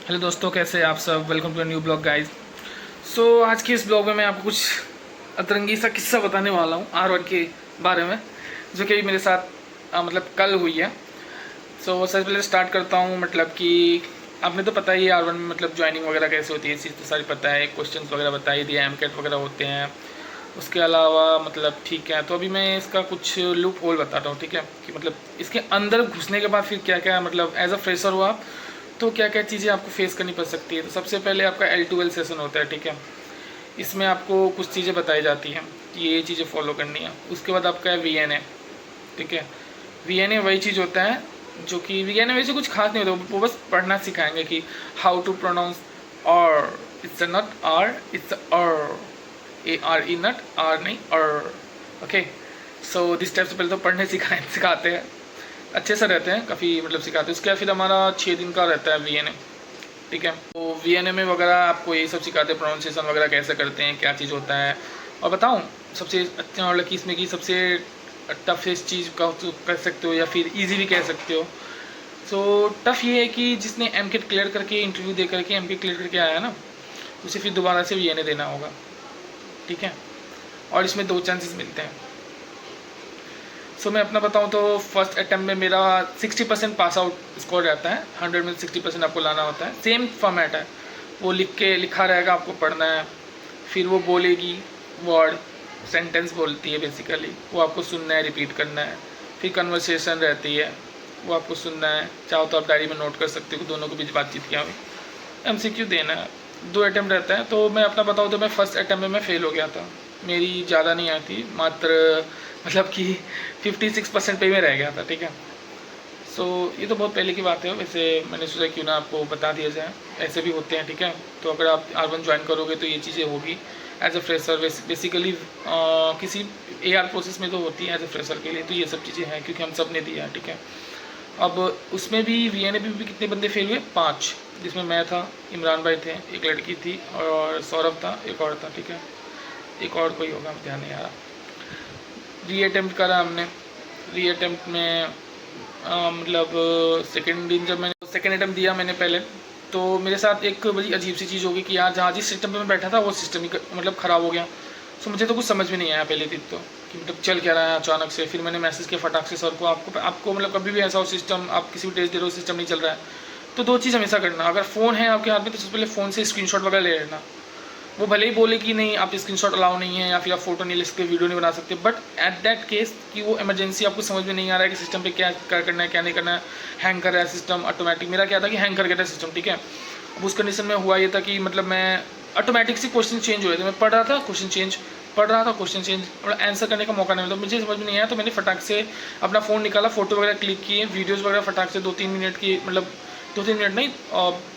Hello दोस्तों, कैसे हैं आप सब। Welcome to new blog guys. आज के इस ब्लॉग में मैं आपको कुछ अतरंगी सा किस्सा बताने वाला हूँ R1 के बारे में, जो कि मेरे साथ मतलब कल हुई है। सबसे पहले स्टार्ट करता हूँ। मतलब कि आपने तो पता ही है R1 में मतलब ज्वाइनिंग वगैरह कैसे होती है, इस चीज़ तो सारी पता है। क्वेश्चन वगैरह बता ही दिया, MCAT वगैरह होते हैं। उसके अलावा मतलब ठीक है, तो अभी मैं इसका कुछ लूप होल बताता हूँ, ठीक है, कि मतलब इसके अंदर घुसने के बाद फिर क्या क्या मतलब एज अ फ्रेशर हुआ तो क्या क्या चीज़ें आपको फेस करनी पड़ सकती है। तो सबसे पहले आपका L2L सेशन होता है, ठीक है। इसमें आपको कुछ चीज़ें बताई जाती हैं कि ये चीज़ें फॉलो करनी है। उसके बाद आपका है VNA, ठीक है। VNA वही चीज़ होता है जो कि VNA वैसे कुछ खास नहीं होता, वो बस पढ़ना सिखाएंगे कि हाउ टू प्रोनाउंस और, इट्स नॉट आर, इट्स और, ARE नॉट आर नहीं और। ओके, सो दिस टाइप से पहले तो पढ़ने सिखाते हैं, अच्छे से रहते हैं, काफ़ी मतलब सिखाते हैं। उसके बाद फिर हमारा 6 दिन का रहता है VNA, ठीक है। तो VNA में वगैरह आपको यही सब सिखाते हैं, प्रोनाउंसिएशन वगैरह कैसे करते हैं, क्या चीज़ होता है। और बताऊँ सबसे अच्छा और लकी इसमें कि सबसे टफेस्ट चीज़ का कह सकते हो या फिर ईजी भी कह सकते हो। टफ़ ये है कि जिसने MCAT क्लियर करके इंटरव्यू दे करके MCAT क्लियर करके आया है ना, उसे फिर दोबारा से VNA देना होगा, ठीक है। और इसमें 2 चांसेस मिलते हैं। मैं अपना बताऊं तो फर्स्ट अटैम्प्ट में मेरा 60% पास आउट स्कोर रहता है। 100 में 60% आपको लाना होता है। सेम फॉर्मेट है, वो लिखा रहेगा, आपको पढ़ना है। फिर वो बोलेगी वर्ड, सेंटेंस बोलती है बेसिकली, वो आपको सुनना है, रिपीट करना है। फिर कन्वर्सेशन रहती है, वो आपको सुनना है। चाहो तो आप डायरी में नोट कर सकते हो दोनों के बीच बातचीत क्या हुई। MCQ देना है। 2 अटैम्प्ट रहता है। तो मैं अपना बताऊँ तो मैं फर्स्ट अटैम्प्ट में मैं फ़ेल हो गया था। मेरी ज़्यादा नहीं आई थी, मात्र मतलब कि 56% पे ही मैं रह गया था, ठीक है। ये तो बहुत पहले की बात है। वैसे मैंने सोचा क्यों ना आपको बता दिया जाए, ऐसे भी होते हैं, ठीक है। तो अगर आप R1 ज्वाइन करोगे तो ये चीज़ें होगी एज अ फ्रेशर। बेसिकली किसी AR प्रोसेस में तो होती है एज अ फ्रेशर के लिए, तो ये सब चीज़ें हैं क्योंकि हम सब ने दिया है, ठीक है। अब उसमें भी VNA भी कितने बंदे फेल हुए, 5, जिसमें मैं था, इमरान भाई थे, एक लड़की थी और सौरभ था, एक और था, ठीक है। एक और कोई होगा, ध्यान नहीं आ रहा। री अटैम्प्ट करा हमने। री अटैम्प्ट में मतलब सेकेंड दिन जब मैंने सेकेंड अटैम्प्ट दिया मैंने पहले, तो मेरे साथ एक बड़ी अजीब सी चीज़ होगी कि यार जहाँ जिस सिस्टम पे मैं बैठा था वो सिस्टम ही मतलब ख़राब हो गया। मुझे तो कुछ समझ में नहीं आया पहले दिन तो, कि मतलब चल क्या रहा है अचानक से। फिर मैंने मैसेज किया फटाक से सर को, आपको मतलब कभी भी ऐसा हो सिस्टम, आप किसी भी टेस्ट दे रहे हो सिस्टम नहीं चल रहा है, तो 2 चीज़ हमेशा करना। अगर फ़ोन है आपके हाथ में तो सबसे पहले फ़ोन से स्क्रीनशॉट वगैरह ले लेना। वो भले ही बोले कि नहीं आप स्क्रीनशॉट अलाउ नहीं है या फिर आप फोटो नहीं ले सकते, वीडियो नहीं बना सकते, बट एट दैट केस कि वो इमरजेंसी आपको समझ में नहीं आ रहा है कि सिस्टम पे क्या क्या करना है क्या नहीं करना है, हैंग कर रहा है सिस्टम ऑटोमेटिक। मेरा क्या था कि हैंग कर गया था सिस्टम, ठीक है। अब उस कंडीशन में हुआ ये था कि मतलब मैं ऑटोमेटिक से क्वेश्चन चेंज हो रहे थे, मैं पढ़ रहा था क्वेश्चन चेंज, पढ़ रहा था क्वेश्चन चेंज, और आंसर करने का मौका नहीं मिला। मुझे समझ में नहीं आया तो मैंने फटाक से अपना फ़ोन निकाला, फोटो वगैरह क्लिक किए, वीडियोज़ वगैरह फटाक से 2-3 मिनट की, मतलब 2-3 मिनट नहीं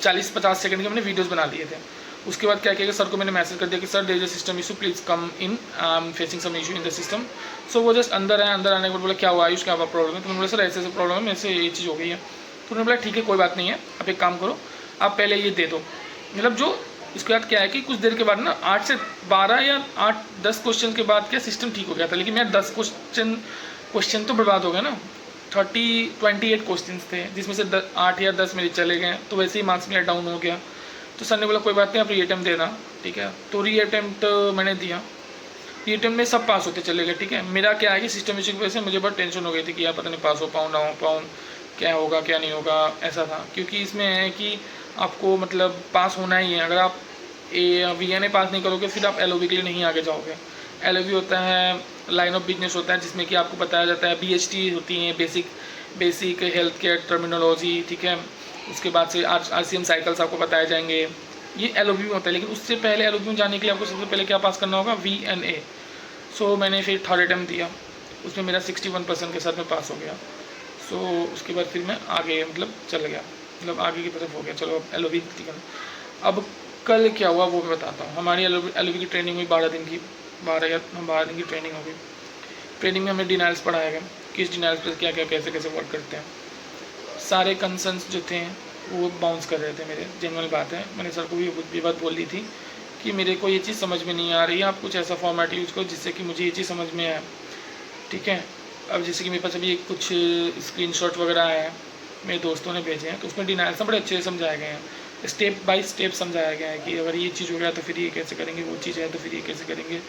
40-50 सेकंड के मैंने वीडियोज़ बना लिए थे। उसके बाद क्या किया कि सर को मैंने मैसेज कर दिया कि sir there is a system issue, please come in, I am facing some issue in the system. वो जस्ट अंदर आए, अंदर आने के बाद बोला क्या हुआ आयुष, क्या हुआ प्रॉब्लम है। तो मैंने बोला सर ऐसे ऐसे प्रॉब्लम है, मेरे से ये चीज़ हो गई है। तो उन्होंने बोला ठीक है कोई बात नहीं है, आप एक काम करो, आप पहले ये दे दो। मतलब जो इसके बाद क्या है कि कुछ देर के बाद ना 8 से 12 या 8-10 क्वेश्चन के बाद क्या सिस्टम ठीक हो गया था, लेकिन मेरा 10 क्वेश्चन तो बर्बाद हो गया ना। 28 क्वेश्चन थे जिसमें से 8 या 10 मेरे चले गए, तो वैसे ही मार्क्स मेरा डाउन हो गया। तो सर ने बोला कोई बात नहीं आप री अटैम्प्ट देना, ठीक है। तो री अटैम्प्ट मैंने दिया। री अटैम्प्ट में सब पास होते चले गए, ठीक है। मेरा क्या है कि सिस्टम इशू की वजह से मुझे बहुत टेंशन हो गई थी कि यार पता नहीं पास हो पाऊँ ना हो पाऊँ, क्या होगा क्या नहीं होगा, ऐसा था। क्योंकि इसमें है कि आपको मतलब पास होना ही है। अगर आप VNA पास नहीं करोगे फिर आप LOB के लिए नहीं आगे जाओगे। LOB होता है लाइन ऑफ बिजनेस होता है, जिसमें कि आपको बताया जाता है BHT होती हैं, बेसिक हेल्थ केयर टर्मिनोलॉजी, ठीक है। उसके बाद से RCM साइकिल्स आपको बताए जाएंगे। ये LOB में होता है, लेकिन उससे पहले LOB में जाने के लिए आपको सबसे पहले क्या पास करना होगा, VNA। मैंने फिर थर्ड अटैम्प्ट दिया, उसमें मेरा 61% के साथ में पास हो गया। उसके बाद फिर मैं आगे मतलब चल गया, मतलब आगे की तरफ हो गया। चलो अब LOB करना। अब कल क्या हुआ वो मैं बताता हूँ। हमारी LOB की ट्रेनिंग हुई 12 दिन की, 12 दिन की ट्रेनिंग हो गई। ट्रेनिंग में हमें डिनाइल्स पढ़ाया गया, किस डिनाइल्स पर क्या क्या कैसे कैसे वर्क करते हैं। सारे कंसर्न्स जो थे वो बाउंस कर रहे थे मेरे, जेनुअल बात है। मैंने सर को भी बात बोल दी थी कि मेरे को ये चीज़ समझ में नहीं आ रही है, आप कुछ ऐसा फॉर्मेट यूज़ करो जिससे कि मुझे ये चीज़ समझ में आए, ठीक है। अब जैसे कि मेरे पास अभी कुछ स्क्रीनशॉट वगैरह आए हैं, मेरे दोस्तों ने भेजे हैं, तो उसमें डिनाइल्स बड़े अच्छे से समझाए गए हैं। स्टेप बाय स्टेप समझाया गया है कि अगर ये चीज़ हो गया तो फिर ये कैसे करेंगे, वो चीज़ है तो फिर ये कैसे करेंगे।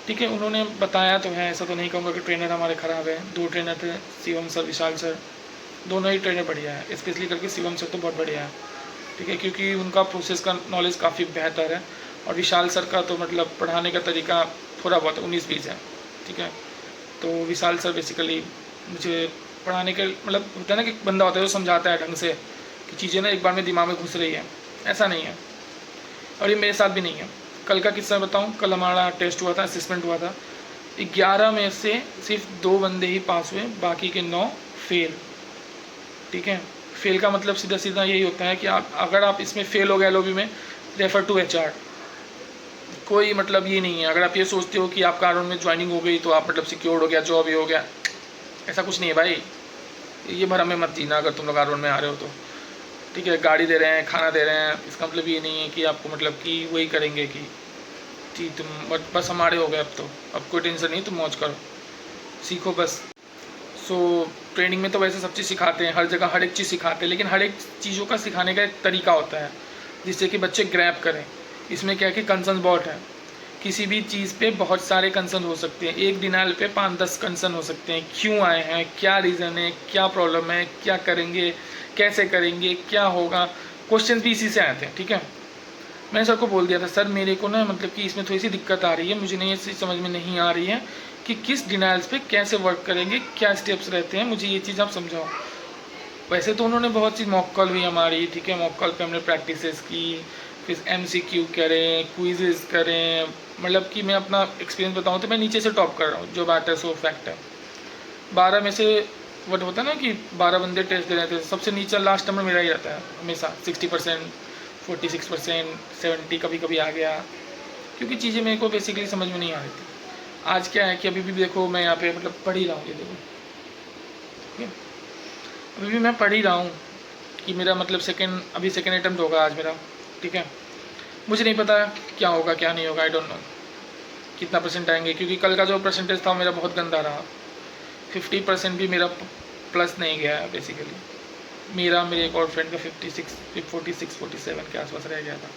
ठीक है, उन्होंने बताया तो है, ऐसा तो नहीं कहूँगा कि ट्रेनर हमारे ख़राब है। 2 ट्रेनर थे, शिवम सर, विशाल सर, दोनों ही ट्रेनर बढ़िया है। स्पेशली करके शिवम सर तो बहुत बढ़िया है। ठीक है, क्योंकि उनका प्रोसेस का नॉलेज काफ़ी बेहतर है, और विशाल सर का तो मतलब पढ़ाने का तरीका थोड़ा बहुत 19-20 है। ठीक है, तो विशाल सर बेसिकली मुझे पढ़ाने के मतलब होता है ना कि बंदा होता है जो समझाता है ढंग से कि चीज़ें ना एक बार में दिमाग में घुस रही है, ऐसा नहीं है। और ये मेरे साथ भी नहीं है। कल का किस्सा बताऊँ, कल हमारा टेस्ट हुआ था, असेसमेंट हुआ था। 11 में से सिर्फ 2 बंदे ही पास हुए, बाकी के 9 फेल। ठीक है, फेल का मतलब सीधा सीधा यही होता है कि अगर आप इसमें फेल हो गए LOB में, रेफर टू HR। कोई मतलब ये नहीं है, अगर आप ये सोचते हो कि आपका आर में ज्वाइनिंग हो गई तो आप मतलब सिक्योर्ड हो गया, जॉब ही हो गया, ऐसा कुछ नहीं है भाई। ये भरम में मत जीना अगर तुम लोग आर में आ रहे हो तो। ठीक है, गाड़ी दे रहे हैं, खाना दे रहे हैं, इसका मतलब ये नहीं है कि आपको मतलब कि वही करेंगे कि जी तुम बस हमारे हो गए। अब कोई टेंशन नहीं, तुम मौज करो, सीखो बस। सो ट्रेनिंग में तो वैसे सब चीज़ सिखाते हैं, हर जगह हर एक चीज़ सिखाते हैं, लेकिन हर एक चीज़ों का सिखाने का एक तरीका होता है जिससे कि बच्चे ग्रैब करें। इसमें क्या है कि कंसर्न बहुत है, किसी भी चीज़ पे बहुत सारे कंसर्न हो सकते हैं। एक डिनाइल पे 5-10 कंसर्न हो सकते हैं। क्यों आए हैं, क्या रीज़न है, क्या प्रॉब्लम है, क्या करेंगे, कैसे करेंगे, क्या होगा, क्वेश्चन भी इसी से आए थे। ठीक है, मैंने सर को बोल दिया था, सर मेरे को ना मतलब कि इसमें थोड़ी सी दिक्कत आ रही है, मुझे नहीं ये समझ में नहीं आ रही है कि किस डिनाइल्स पे कैसे वर्क करेंगे, क्या स्टेप्स रहते हैं, मुझे ये चीज़ आप समझाओ। वैसे तो उन्होंने बहुत सी मॉक कॉल हुई हमारी। ठीक है, मॉक कॉल पे हमने प्रैक्टिसेस की, फिर MCQ करें, क्विजेस करें। मतलब कि मैं अपना एक्सपीरियंस बताऊँ तो मैं नीचे से टॉप कर रहा हूँ, जो बात है सो फैक्ट है। 12 में से वट होता है ना कि 12 बंदे टेस्ट दे रहे थे, सबसे नीचे लास्ट नंबर मेरा ही रहता है हमेशा। 60%, 46%, 70 कभी कभी आ गया, क्योंकि चीज़ें मेरे को बेसिकली समझ में नहीं आ रही थी। आज क्या है कि अभी भी देखो मैं यहाँ पे मतलब पढ़ ही रहा हूँ, ये देखो। ठीक है, अभी भी मैं पढ़ ही रहा हूँ कि मेरा मतलब अभी सेकेंड अटैम्प्ट होगा आज मेरा। ठीक है, मुझे नहीं पता क्या होगा क्या नहीं होगा, आई डोंट नो कितना परसेंट आएंगे, क्योंकि कल का जो परसेंटेज था मेरा बहुत गंदा रहा। 50% भी मेरा प्लस नहीं गया है बेसिकली। मेरे एक और फ्रेंड का 46-47 के आसपास रह गया था।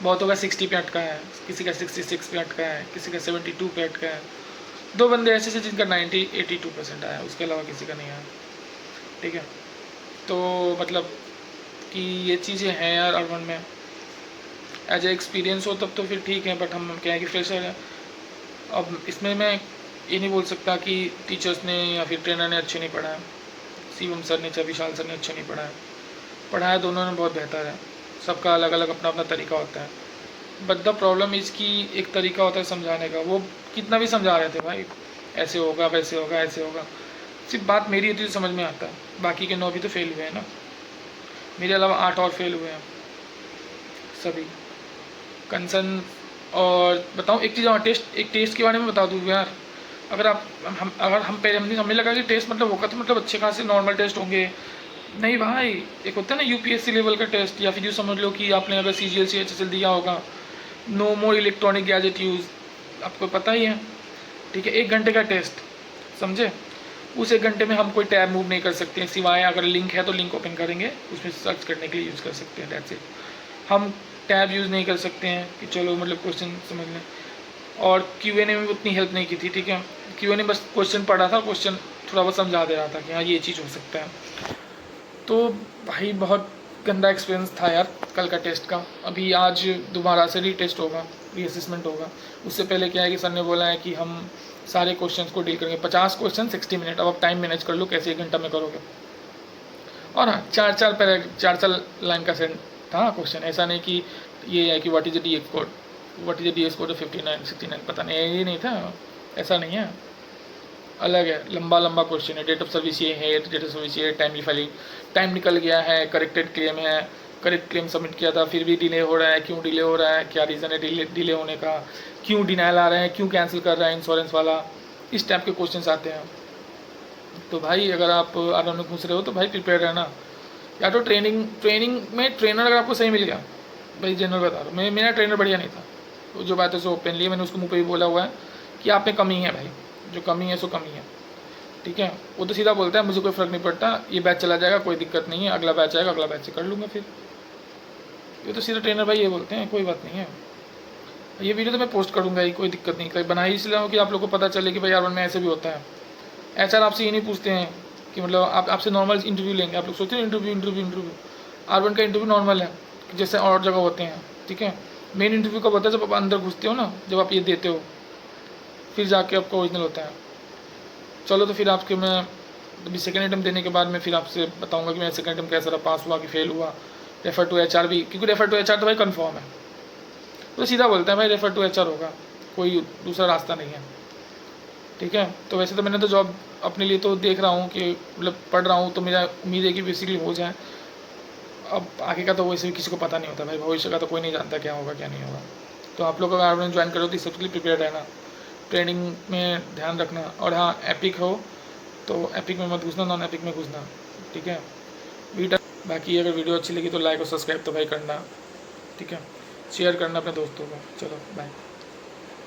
बहुतों का 60 पे अटका है, किसी का 66 पे अटका है, किसी का 72 पे अटका है। 2 बंदे ऐसे से जिनका 82% आया, उसके अलावा किसी का नहीं आया। ठीक है, तो मतलब कि ये चीज़ें हैं यार अर्बन में। एज ए एक्सपीरियंस हो तब तो फिर ठीक है, बट हम क्या है कि फ्रेशर है। अब इसमें मैं ये नहीं बोल सकता कि टीचर्स ने या फिर ट्रेनर ने अच्छे नहीं पढ़ाया, शिवम सर ने चाहे विशाल सर ने अच्छे नहीं पढ़ाया। पढ़ाया दोनों ने बहुत बेहतर है, सबका अलग अलग अपना अपना तरीका होता है। बट द प्रॉब्लम इसकी एक तरीका होता है समझाने का, वो कितना भी समझा रहे थे भाई, ऐसे होगा वैसे होगा ऐसे होगा, सिर्फ बात मेरी होती तो समझ में आता है। बाकी के 9 भी तो फेल हुए हैं ना, मेरे अलावा 8 और फेल हुए हैं सभी। कंसर्न और बताऊँ एक चीज़ और, एक टेस्ट के बारे में बता दूँ यार। अगर हम पहले हमें लगा कि टेस्ट मतलब होगा तो मतलब अच्छे खासे नॉर्मल टेस्ट होंगे। नहीं भाई, एक होता है ना UPSC लेवल का टेस्ट, या फिर यूँ समझ लो कि आपने अगर CGL CHSL दिया होगा, नो मोर इलेक्ट्रॉनिक गैजेट यूज़, आपको पता ही है। ठीक है, 1 घंटे का टेस्ट, समझे। उस 1 घंटे में हम कोई टैब मूव नहीं कर सकते हैं, सिवाय अगर लिंक है तो लिंक ओपन करेंगे, उसमें सर्च करने के लिए यूज़ कर सकते हैं, दैट्स इट। हम टैब यूज़ नहीं कर सकते हैं कि चलो मतलब क्वेश्चन समझ लें। और Q&A में उतनी हेल्प नहीं की थी। ठीक है, Q&A बस क्वेश्चन पढ़ा था, क्वेश्चन थोड़ा बहुत समझा दे रहा था कि हाँ ये चीज़ हो सकता है। तो भाई बहुत गंदा एक्सपीरियंस था यार कल का टेस्ट का। अभी आज दोबारा से रीटेस्ट होगा, रीअसेसमेंट होगा। उससे पहले क्या है कि सर ने बोला है कि हम सारे क्वेश्चंस को डील करेंगे, 50 क्वेश्चन 60 मिनट। अब आप टाइम मैनेज कर लो कैसे 1 घंटा में करोगे। और हाँ, 4 लाइन का सेंट था क्वेश्चन, ऐसा नहीं कि ये है कि what is the DX code, what is the DX code 59 69, पता नहीं, ये नहीं था, ऐसा नहीं है, अलग है। लंबा क्वेश्चन है, डेट ऑफ सर्विस ये है, डेट ऑफ सर्विस ये, टाइमली फाइलिंग, टाइम निकल गया है, करेक्टेड क्लेम है, करेक्ट क्लेम सबमिट किया था फिर भी डिले हो रहा है, क्यों डिले हो रहा है, क्या रीज़न है डिले होने का, क्यों डिनाइल आ रहे हैं, क्यों कैंसिल कर रहा है इंश्योरेंस वाला, इस टाइप के क्वेश्चन आते हैं। तो भाई अगर आप आराम में घुस रहे हो तो भाई प्रिपेयर रहना। या तो ट्रेनिंग में ट्रेनर अगर आपको सही मिल गया, भाई जनरल बता रहा हूँ, मेरा ट्रेनर बढ़िया नहीं था, तो जो बात है सो ओपनली मैंने उसको मुँह पे भी बोला हुआ है कि आप में कमी है भाई, जो कमी है सो कमी है। ठीक है, वो तो सीधा बोलता है मुझे कोई फ़र्क नहीं पड़ता, ये बैच चला जाएगा कोई दिक्कत नहीं है, अगला बैच आएगा अगला बैच से कर लूँगा फिर। ये तो सीधा ट्रेनर भाई ये बोलते हैं, कोई बात नहीं है। ये वीडियो तो मैं पोस्ट करूँगा ही, कोई दिक्कत नहीं। कहीं बनाई इसलिए हो कि आप लोग को पता चले कि भाई R1 में ऐसे भी होता है। HR आपसे ये नहीं पूछते हैं कि मतलब आपसे नॉर्मल इंटरव्यू लेंगे। आप लोग सोचते हैं इंटरव्यू R1 का इंटरव्यू नॉर्मल है जैसे और जगह होते हैं, ठीक है। मेन इंटरव्यू कब होता है? जब आप अंदर घुसते हो ना, जब आप ये देते हो, फिर जाके आपका ओरिजिनल होता है। चलो तो फिर आपके मैं अभी सेकेंड अटैम्प्ट देने के बाद मैं फिर आपसे बताऊंगा कि मेरा सेकेंड अटैम्प्ट कैसा रहा, पास हुआ कि फेल हुआ। रेफर टू HR भी, क्योंकि रेफर टू HR तो भाई कन्फर्म है, तो सीधा बोलता है भाई रेफर टू HR होगा, कोई दूसरा रास्ता नहीं है, ठीक है। तो वैसे तो मैंने तो जॉब अपने लिए तो देख रहा हूँ कि मतलब पढ़ रहा हूँ, तो मेरा उम्मीद है कि बेसिकली हो जाए। अब आगे का तो वैसे भी किसी को पता नहीं होता भाई, भविष्य का तो कोई नहीं जानता क्या होगा क्या नहीं होगा। तो आप लोग अगर R1 ज्वाइन करो तो सबके लिए प्रिपेयर रहना, ट्रेनिंग में ध्यान रखना। और हाँ, एपिक हो तो एपिक में मत घुसना, नॉन एपिक में घुसना, ठीक है। बाकी अगर वीडियो अच्छी लगी तो लाइक और सब्सक्राइब तो भाई करना, ठीक है। शेयर करना अपने दोस्तों को। चलो बाय।